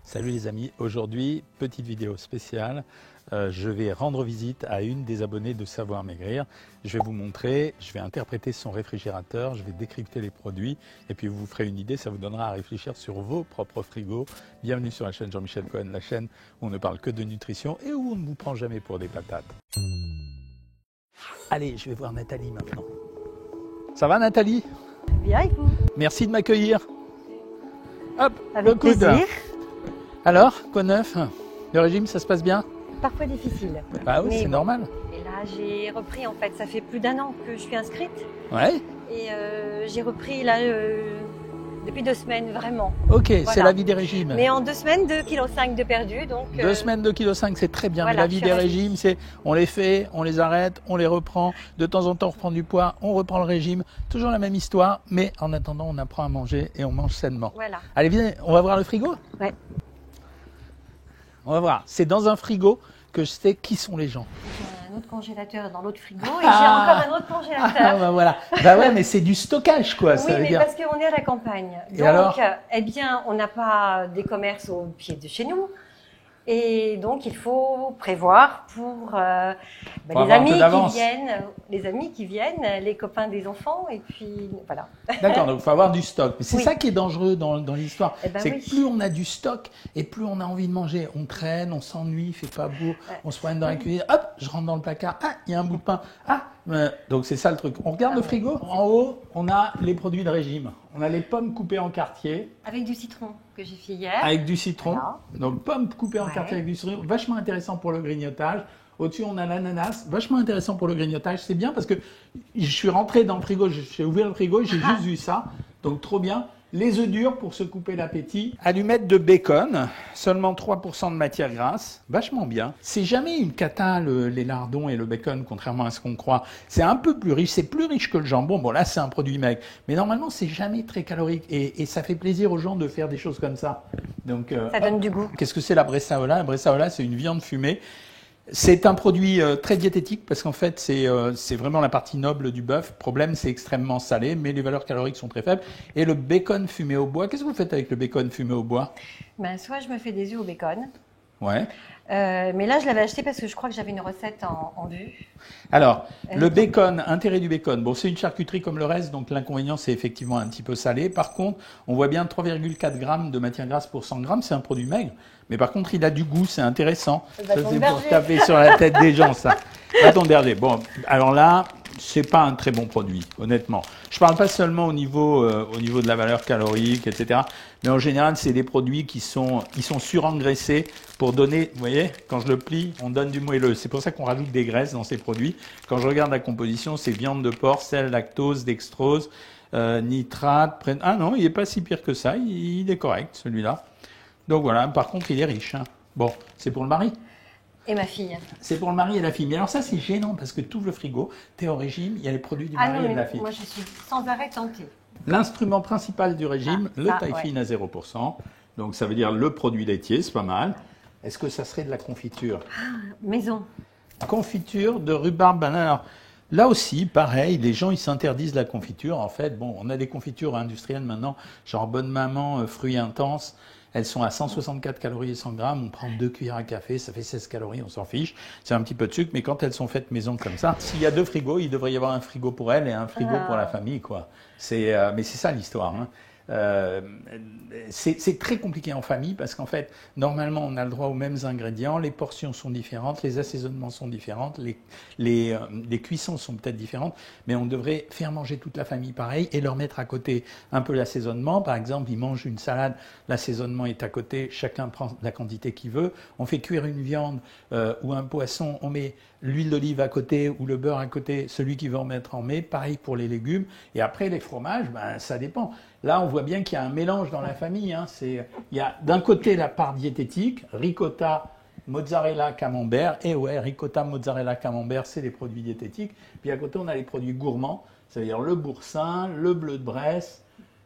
Salut les amis, aujourd'hui, petite vidéo spéciale. Je vais rendre visite à une des abonnées de Savoir Maigrir. Je vais vous montrer, je vais interpréter son réfrigérateur, je vais décrypter les produits et puis vous ferez une idée, ça vous donnera à réfléchir sur vos propres frigos. Bienvenue sur la chaîne Jean-Michel Cohen, la chaîne où on ne parle que de nutrition et où on ne vous prend jamais pour des patates. Allez, je vais voir Nathalie maintenant. Ça va Nathalie? Bien et vous? Merci de m'accueillir. Hop, Avec plaisir. Alors, quoi de neuf? Le régime, ça se passe bien? Parfois difficile. Bah oui, Mais c'est bon. normal. Et là, j'ai repris en fait, ça fait plus d'1 an que je suis inscrite. Ouais. Et j'ai repris là depuis 2 semaines vraiment. Ok, Voilà. c'est la vie des régimes. Mais en 2 semaines, 2,5 kg de perdu. Donc, 2 semaines, 2,5 kg, c'est très bien. Voilà, Mais la vie je des suis ravie. régimes, c'est on les fait, on les arrête, on les reprend. De temps en temps, on reprend du poids, on reprend le régime. Toujours la même histoire, mais en attendant, on apprend à manger et on mange sainement. Voilà. Allez, venez, on va voir le frigo? Ouais. On va voir. C'est dans un frigo que je sais qui sont les gens. J'ai un autre congélateur dans l'autre frigo et j'ai encore un autre congélateur. Ah, bah voilà. Bah ouais, mais c'est du stockage, quoi. Oui, ça veut mais dire. parce qu'on est à la campagne. Et Donc, alors eh bien, on n'a pas des commerces au pied de chez nous. Et donc, il faut prévoir pour Faut les avoir un peu amis d'avance. qui viennent, les copains des enfants, et puis voilà. D'accord, donc il faut avoir du stock. Mais c'est Oui. ça qui est dangereux dans l'histoire. Eh ben c'est oui. que plus on a du stock et plus on a envie de manger. On traîne, on s'ennuie, il fait pas beau, on se promène dans la cuisine, hop, je rentre dans le placard, ah, il y a un bout de pain. Ah, donc c'est ça le truc. On regarde le frigo, en haut, on a les produits de régime. On a les pommes coupées en quartier Avec du citron que j'ai fait hier. avec du citron. Voilà. Donc pommes coupées en Ouais. quartier avec du citron, vachement intéressant pour le grignotage. Au-dessus, on a l'ananas, vachement intéressant pour le grignotage. C'est bien parce que je suis rentré dans le frigo, j'ai ouvert le frigo, j'ai juste vu ça. Donc trop bien. Les œufs durs pour se couper l'appétit. Allumettes de bacon, seulement 3% de matière grasse, vachement bien. C'est jamais une cata les lardons et le bacon, contrairement à ce qu'on croit. C'est un peu plus riche, c'est plus riche que le jambon. Bon là c'est un produit maigre, mais normalement c'est jamais très calorique et ça fait plaisir aux gens de faire des choses comme ça. Donc Ça donne du goût. qu'est-ce que c'est la bressaola? La bressaola c'est une viande fumée. C'est un produit très diététique parce qu'en fait, c'est vraiment la partie noble du bœuf. Le problème, c'est extrêmement salé, mais les valeurs caloriques sont très faibles. Et le bacon fumé au bois, qu'est-ce que vous faites avec le bacon fumé au bois? Ben, soit je me fais des œufs au bacon, Ouais. mais là je l'avais acheté parce que je crois que j'avais une recette en vue. Alors, le bacon, intérêt du bacon, bon, c'est une charcuterie comme le reste, donc l'inconvénient, c'est effectivement un petit peu salé. Par contre, on voit bien 3,4 grammes de matière grasse pour 100 grammes, c'est un produit maigre. Mais par contre, il a du goût, c'est intéressant. Le Ça, bâton c'est de pour berger. taper sur la tête des gens, ça. Bâton de berger. Bon, alors là, c'est pas un très bon produit, honnêtement. Je parle pas seulement au niveau de la valeur calorique, etc. Mais en général, c'est des produits ils sont surengraissés pour donner, vous voyez, quand je le plie, on donne du moelleux. C'est pour ça qu'on rajoute des graisses dans ces produits. Quand je regarde la composition, c'est viande de porc, sel, lactose, dextrose, nitrate. Ah non, il est pas si pire que ça. Il est correct, celui-là. Donc voilà, par contre, il est riche. Hein. Bon, c'est pour le mari. Et ma fille. C'est pour le mari et la fille. Mais alors ça, c'est gênant parce que tu ouvres le frigo, tu es au régime, il y a les produits du Ah mari non, et de mais la fille. moi je suis sans arrêt tentée. L'instrument principal du régime, Ah, le ça, taille ouais. fine à 0%. Donc ça veut dire le produit laitier, c'est pas mal. Est-ce que ça serait de la confiture? Maison. Confiture de rhubarbe banane. Alors, là aussi, pareil, les gens ils s'interdisent la confiture. En fait, bon, on a des confitures industrielles maintenant, genre Bonne Maman, fruits intenses. Elles sont à 164 calories et 100 grammes. On prend 2 cuillères à café, ça fait 16 calories, on s'en fiche. C'est un petit peu de sucre, mais quand elles sont faites maison comme ça, s'il y a 2 frigos, il devrait y avoir un frigo pour elle et un frigo pour la famille, quoi. Mais c'est ça l'histoire. Hein. C'est très compliqué en famille parce qu'en fait, normalement, on a le droit aux mêmes ingrédients, les portions sont différentes, les assaisonnements sont différents, les cuissons sont peut-être différentes, mais on devrait faire manger toute la famille pareil et leur mettre à côté un peu l'assaisonnement. Par exemple, ils mangent une salade, l'assaisonnement est à côté, chacun prend la quantité qu'il veut. On fait cuire une viande ou un poisson, on met l'huile d'olive à côté ou le beurre à côté, celui qui veut en mettre en met. Pareil pour les légumes. Et après, les fromages, ben, ça dépend. Là, on voit bien qu'il y a un mélange dans la famille. Hein. Il y a d'un côté la part diététique, ricotta, mozzarella, camembert. Et ouais, ricotta, mozzarella, camembert, c'est les produits diététiques. Puis à côté, on a les produits gourmands, c'est-à-dire le boursin, le bleu de Bresse,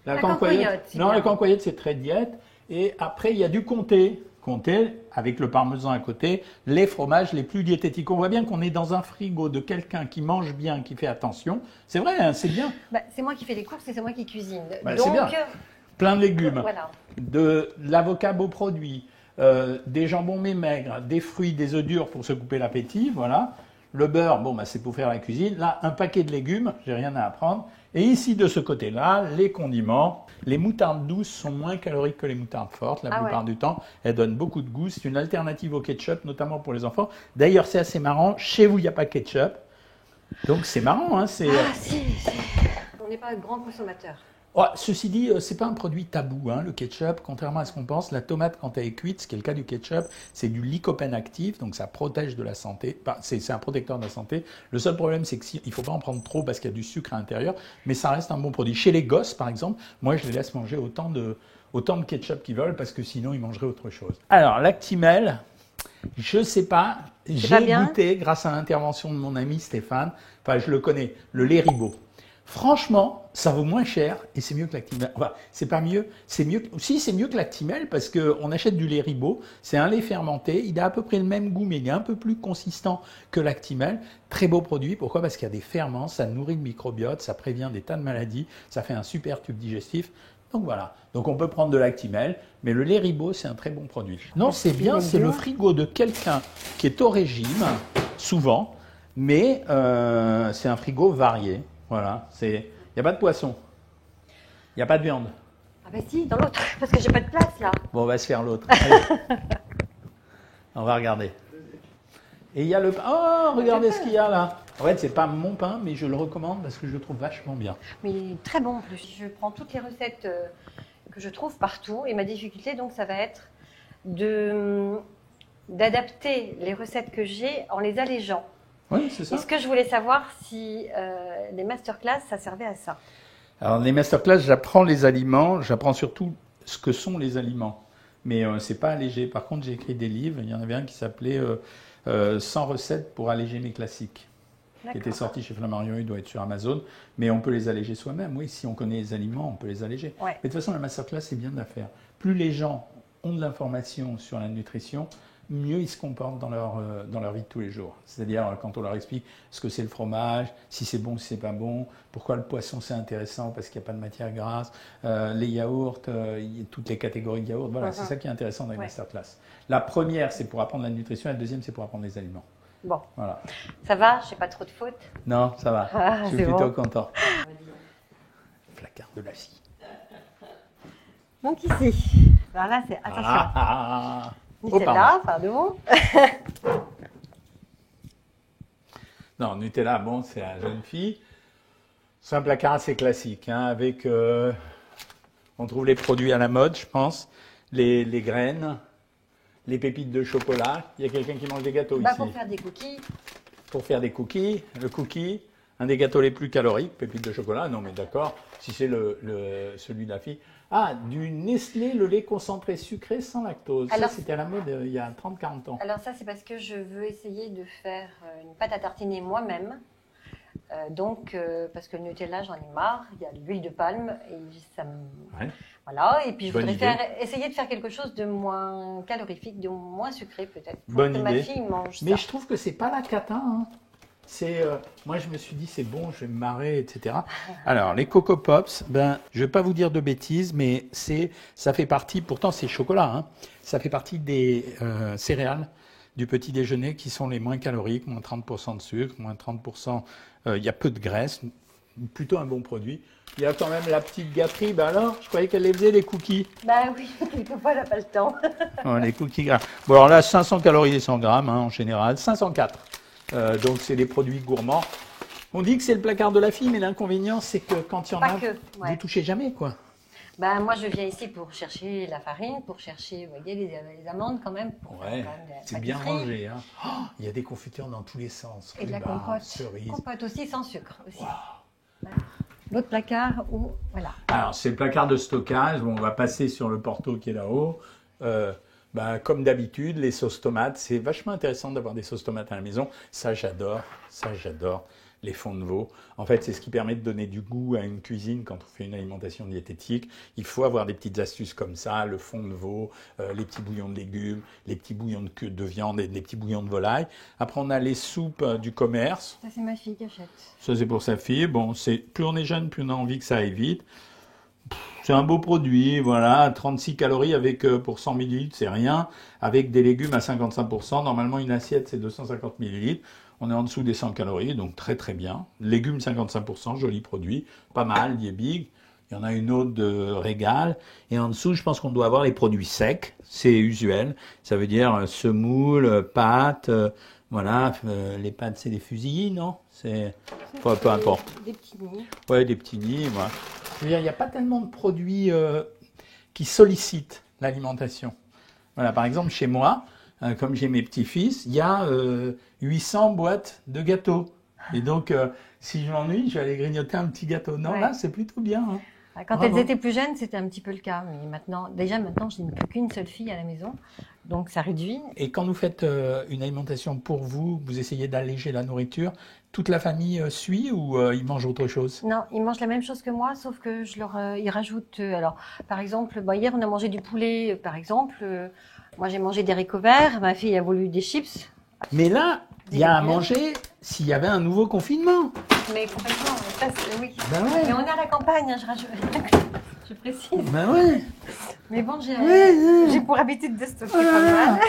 la cancoyote. Non, la cancoyote, c'est très diète. Et après, il y a du comté. Comté, avec le parmesan à côté, les fromages les plus diététiques. On voit bien qu'on est dans un frigo de quelqu'un qui mange bien, qui fait attention. C'est vrai, hein, c'est bien. Bah, c'est moi qui fais les courses et c'est moi qui cuisine. Bah, c'est Donc, bien. plein de légumes, Voilà. de l'avocat beau produit, des jambons mais maigres, des fruits, des œufs durs pour se couper l'appétit, voilà. Le beurre, bon, bah, c'est pour faire la cuisine. Là, un paquet de légumes, j'ai rien à apprendre. Et ici, de ce côté-là, les condiments. Les moutardes douces sont moins caloriques que les moutardes fortes, la plupart du temps. Elles donnent beaucoup de goût. C'est une alternative au ketchup, notamment pour les enfants. D'ailleurs, c'est assez marrant. Chez vous, il n'y a pas de ketchup. Donc, c'est marrant. Hein, c'est, Si. On n'est pas un grand consommateur. Oh, ceci dit, c'est pas un produit tabou, hein, le ketchup, contrairement à ce qu'on pense. La tomate, quand elle est cuite, ce qui est le cas du ketchup, c'est du lycopène actif, donc ça protège de la santé. Enfin, c'est un protecteur de la santé. Le seul problème, c'est qu'il ne faut pas en prendre trop parce qu'il y a du sucre à l'intérieur, mais ça reste un bon produit. Chez les gosses, par exemple, moi, je les laisse manger autant de ketchup qu'ils veulent parce que sinon, ils mangeraient autre chose. Alors, l'Actimel, je sais pas, j'ai goûté grâce à l'intervention de mon ami Stéphane, enfin, je le connais, le lait Ribot. Franchement, ça vaut moins cher et c'est mieux que l'Actimel. Enfin, c'est pas mieux, c'est mieux. Si, c'est mieux que l'Actimel parce qu'on achète du lait Ribot. C'est un lait fermenté. Il a à peu près le même goût, mais il est un peu plus consistant que l'Actimel. Très beau produit. Pourquoi? Parce qu'il y a des ferments, ça nourrit le microbiote, ça prévient des tas de maladies, ça fait un super tube digestif. Donc voilà. Donc on peut prendre de l'Actimel, mais le lait Ribot, c'est un très bon produit. Non, c'est bien, c'est le frigo de quelqu'un qui est au régime, souvent, mais c'est un frigo varié. Voilà, il n'y a pas de poisson, il n'y a pas de viande. Ah ben si, dans l'autre, parce que j'ai pas de place là. Bon, on va se faire l'autre. On va regarder. Et il y a le pain. Oh, regardez ce qu'il y a là. En fait, c'est pas mon pain, mais je le recommande parce que je le trouve vachement bien. Mais il est très bon en plus. Je prends toutes les recettes que je trouve partout et ma difficulté, donc, ça va être d'adapter les recettes que j'ai en les allégeant. Oui, c'est ça. Est-ce que je voulais savoir si les masterclass, ça servait à ça? Alors, les masterclass, j'apprends les aliments, j'apprends surtout ce que sont les aliments. Mais c'est pas allégé. Par contre, j'ai écrit des livres. Il y en avait un qui s'appelait 100 recettes pour alléger mes classiques, qui était sorti chez Flammarion, il doit être sur Amazon. Mais on peut les alléger soi-même. Oui, si on connaît les aliments, on peut les alléger. Ouais. Mais de toute façon, la masterclass, c'est bien de la faire. Plus les gens ont de l'information sur la nutrition, mieux ils se comportent dans leur vie de tous les jours. C'est-à-dire quand on leur explique ce que c'est le fromage, si c'est bon, si c'est pas bon, pourquoi le poisson c'est intéressant parce qu'il n'y a pas de matière grasse, les yaourts, toutes les catégories de yaourts, voilà, c'est ça qui est intéressant dans les masterclass. La première, c'est pour apprendre la nutrition, et la deuxième, c'est pour apprendre les aliments. Bon, voilà. Ça va, je n'ai pas trop de fautes? Non, ça va, je suis plutôt content. Placard de la scie. Donc ici, alors là c'est, attention. Nutella, pardon. Non, Nutella, bon, c'est la jeune fille. C'est un placard assez classique, hein, avec, on trouve les produits à la mode, je pense, les graines, les pépites de chocolat. Il y a quelqu'un qui mange des gâteaux ici. Pour faire des cookies. Pour faire des cookies, le cookie, un des gâteaux les plus caloriques, pépites de chocolat. Non, mais d'accord, si c'est celui de la fille. Ah, du Nestlé, le lait concentré sucré sans lactose. Alors, ça, c'était à la mode il y a 30-40 ans. Alors ça, c'est parce que je veux essayer de faire une pâte à tartiner moi-même. Parce que le Nutella, j'en ai marre. Il y a l'huile de palme et ça me... Ouais. Voilà, et puis je voudrais essayer de faire quelque chose de moins calorifique, de moins sucré peut-être, pour Bonne que idée. ma fille mange ça. Mais je trouve que c'est pas la cata, hein. Moi, je me suis dit, c'est bon, je vais me marrer, etc. Alors, les Coco Pops, ben, je vais pas vous dire de bêtises, mais ça fait partie, pourtant c'est chocolat, hein, ça fait partie des céréales du petit déjeuner qui sont les moins caloriques, moins 30% de sucre, moins 30%, il y a peu de graisse, plutôt un bon produit. Il y a quand même la petite gâterie, ben alors, je croyais qu'elle les faisait, les cookies. Ben oui, quelquefois, elle n'a pas le temps. Les cookies gras. Bon, alors là, 500 calories et 100 grammes, hein, en général, 504. Donc c'est des produits gourmands. On dit que c'est le placard de la fille, mais l'inconvénient c'est que quand il y en a, vous touchez jamais quoi. Ben moi je viens ici pour chercher la farine, pour chercher, vous voyez, les amandes quand même. C'est bien rangé. Hein. Oh, il y a des confitures dans tous les sens. Et de la compote. Cerises. Compote aussi sans sucre aussi. Wow. Voilà. L'autre placard où voilà. Alors c'est le placard de stockage. Bon, on va passer sur le porto qui est là-haut. Comme d'habitude, les sauces tomates, c'est vachement intéressant d'avoir des sauces tomates à la maison. Ça, j'adore. Les fonds de veau. En fait, c'est ce qui permet de donner du goût à une cuisine quand on fait une alimentation diététique. Il faut avoir des petites astuces comme ça, le fond de veau, les petits bouillons de légumes, les petits bouillons de viande et les petits bouillons de volaille. Après, on a les soupes du commerce. Ça, c'est ma fille qui achète. Ça, c'est pour sa fille. Bon, plus on est jeune, plus on a envie que ça aille vite. C'est un beau produit, voilà, 36 calories avec pour 100 millilitres, c'est rien, avec des légumes à 55%. Normalement, une assiette, c'est 250 millilitres. On est en dessous des 100 calories, donc très très bien. Légumes 55%, joli produit, pas mal, Liebig. Il y en a une autre de Régal. Et en dessous, je pense qu'on doit avoir les produits secs. C'est usuel. Ça veut dire semoule, pâtes. Voilà, les pâtes, c'est des fusillis, non? Enfin, peu importe. Des petits nids. Ouais, des petits nids. Voilà. Je veux dire, il n'y a pas tellement de produits qui sollicitent l'alimentation. Voilà, par exemple, chez moi, comme j'ai mes petits-fils, il y a 800 boîtes de gâteaux. Et donc, si je m'ennuie, je vais aller grignoter un petit gâteau. Non, Ouais. là, c'est plutôt bien. Hein. Quand Bravo. elles étaient plus jeunes, c'était un petit peu le cas. Mais maintenant, je n'ai plus qu'une seule fille à la maison. Donc, ça réduit. Et quand vous faites une alimentation pour vous, vous essayez d'alléger la nourriture, toute la famille suit ou ils mangent autre chose? Non, ils mangent la même chose que moi, sauf que ils rajoutent. Alors, par exemple, hier, on a mangé du poulet, par exemple. Moi, j'ai mangé des haricots verts. Ma fille a voulu des chips. Mais là, il y a à manger s'il y avait un nouveau confinement. Mais complètement, ça, oui. Ben ouais. Mais on est à la campagne, hein, je précise. Ben ouais. Mais bon, Ouais. j'ai pour habitude de stocker Ah. pas mal.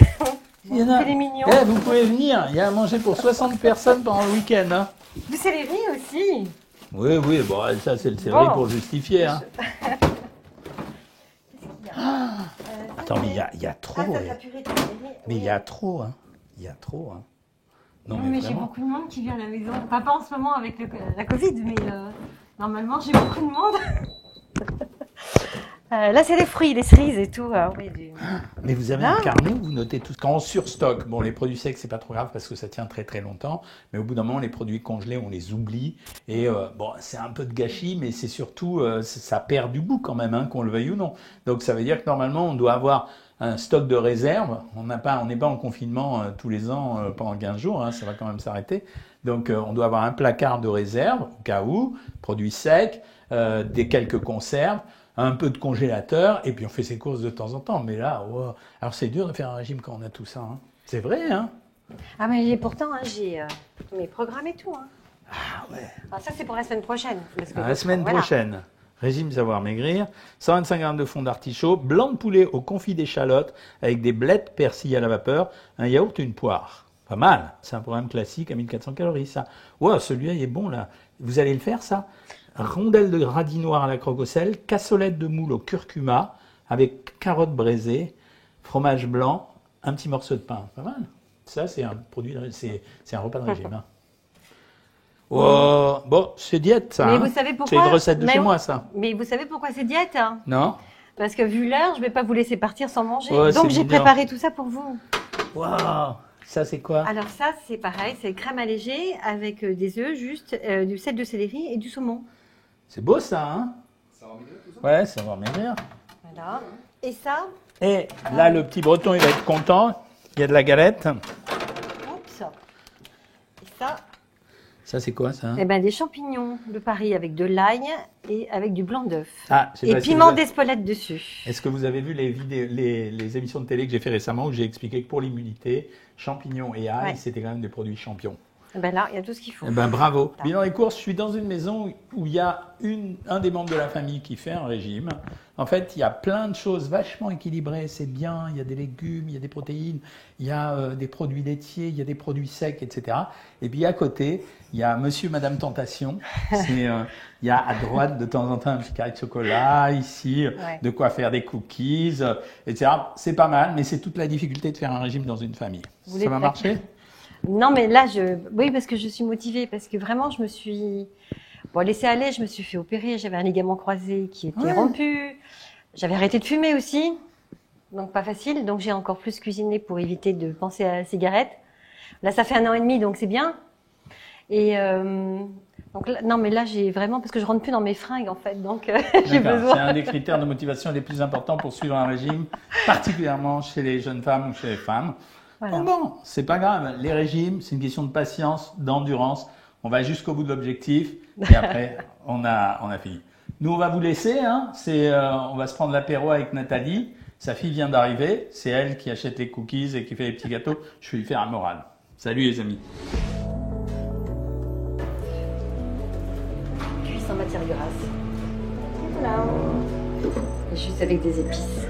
Il y en a. C'est les mignons. Eh, vous pouvez venir, il y a à manger pour 60 personnes pendant le week-end. Hein. Du céleri aussi. Oui, oui, bon, ça c'est le céleri Bon. pour justifier. Hein. Qu'est-ce qu'il y a Attends, mais il y a trop. Ah, ça, eh. la purée de céleri. Mais il Oui. y a trop. Hein. Il y a trop. Hein. Non, Oui, mais mais j'ai vraiment. beaucoup de monde qui vient à la maison. Enfin, pas en ce moment avec la Covid, mais normalement, j'ai beaucoup de monde. Là, c'est les fruits, les cerises et tout. Oui, Mais vous avez Là. un carnet où vous notez tout. Quand on surstocke, bon, les produits secs, c'est pas trop grave parce que ça tient très très longtemps. Mais au bout d'un moment, les produits congelés, on les oublie. Et bon, c'est un peu de gâchis, mais c'est surtout, ça perd du goût quand même, hein, qu'on le veuille ou non. Donc ça veut dire que normalement, on doit avoir un stock de réserve. On n'est pas en confinement tous les ans pendant 15 jours, hein, ça va quand même s'arrêter. Donc on doit avoir un placard de réserve au cas où, produits secs, des quelques conserves, un peu de congélateur, et puis on fait ses courses de temps en temps. Mais là, wow. Alors c'est dur de faire un régime quand on a tout ça. Hein. C'est vrai, hein? Ah, mais pourtant, hein, j'ai mes programmes et tout. Hein. Ah ouais. Alors, ça, c'est pour la semaine prochaine. Parce que, La semaine voilà. prochaine, régime savoir maigrir, 125 g de fond d'artichaut, blanc de poulet au confit d'échalote avec des blettes persil à la vapeur, un yaourt et une poire. Pas mal. C'est un programme classique à 1400 calories, ça. Wow, celui-là, il est bon, là. Vous allez le faire, ça? Rondelles de radis noir à la croque au sel, cassolette de moule au curcuma avec carottes braisées, fromage blanc, un petit morceau de pain. Pas mal. Ça, c'est un produit, c'est un repas de régime. Hein. Oh, bon, c'est diète, ça. Mais hein. vous savez C'est pourquoi une recette de Mais chez oui. moi, ça. Mais vous savez pourquoi c'est diète hein Non? Parce que vu l'heure, je ne vais pas vous laisser partir sans manger. Ouais, Donc, c'est j'ai mignon. préparé tout ça pour vous. Waouh! Ça, c'est quoi? Alors ça, c'est pareil, c'est crème allégée avec des œufs, juste du sel de céleri et du saumon. C'est beau, ça, hein? Ça va maigrir, tout ça? Ouais, ça va maigrir. Voilà. Et ça, Et là, le petit breton, il va être content. Il y a de la galette. oups. Et ça, Ça, c'est quoi, ça? eh ben, des champignons de Paris avec de l'ail et avec du blanc d'œuf. Ah, je sais Et pas si piment vous avez- d'Espelette dessus. Est-ce que vous avez vu les vidéos, les émissions de télé que j'ai fait récemment où j'ai expliqué que pour l'immunité, champignons et ail, Ouais. c'était quand même des produits champions. Eh ben là, il y a tout ce qu'il faut. Eh ben, bravo. Bilan des courses, je suis dans une maison où il y a un des membres de la famille qui fait un régime. En fait, il y a plein de choses vachement équilibrées, c'est bien. Il y a des légumes, il y a des protéines, il y a des produits laitiers, il y a des produits secs, etc. Et puis à côté, il y a Monsieur, Madame Tentation. Il y a à droite de temps en temps un petit carré de chocolat, ici, Ouais. de quoi faire des cookies, etc. C'est pas mal, mais c'est toute la difficulté de faire un régime dans une famille. Vous voulez Ça va pas- marcher? Non, mais là, oui, parce que je suis motivée, parce que vraiment, je me suis laissée aller, je me suis fait opérer, j'avais un ligament croisé qui était Ouais. rompu, j'avais arrêté de fumer aussi, donc pas facile, donc j'ai encore plus cuisiné pour éviter de penser à la cigarette. Là, ça fait 1 an et demi, donc c'est bien. Et donc là, non, mais là, j'ai vraiment, parce que je rentre plus dans mes fringues en fait, donc j'ai D'accord. besoin. C'est un des critères de motivation les plus importants pour suivre un régime, particulièrement chez les jeunes femmes ou chez les femmes. Voilà. Bon, c'est pas grave. Les régimes, c'est une question de patience, d'endurance. On va jusqu'au bout de l'objectif et après, on a fini. Nous, on va vous laisser. Hein. On va se prendre l'apéro avec Nathalie. Sa fille vient d'arriver. C'est elle qui achète les cookies et qui fait les petits gâteaux. Je vais lui faire un moral. Salut les amis. Cuisse en matière grasse. Voilà. Et juste avec des épices.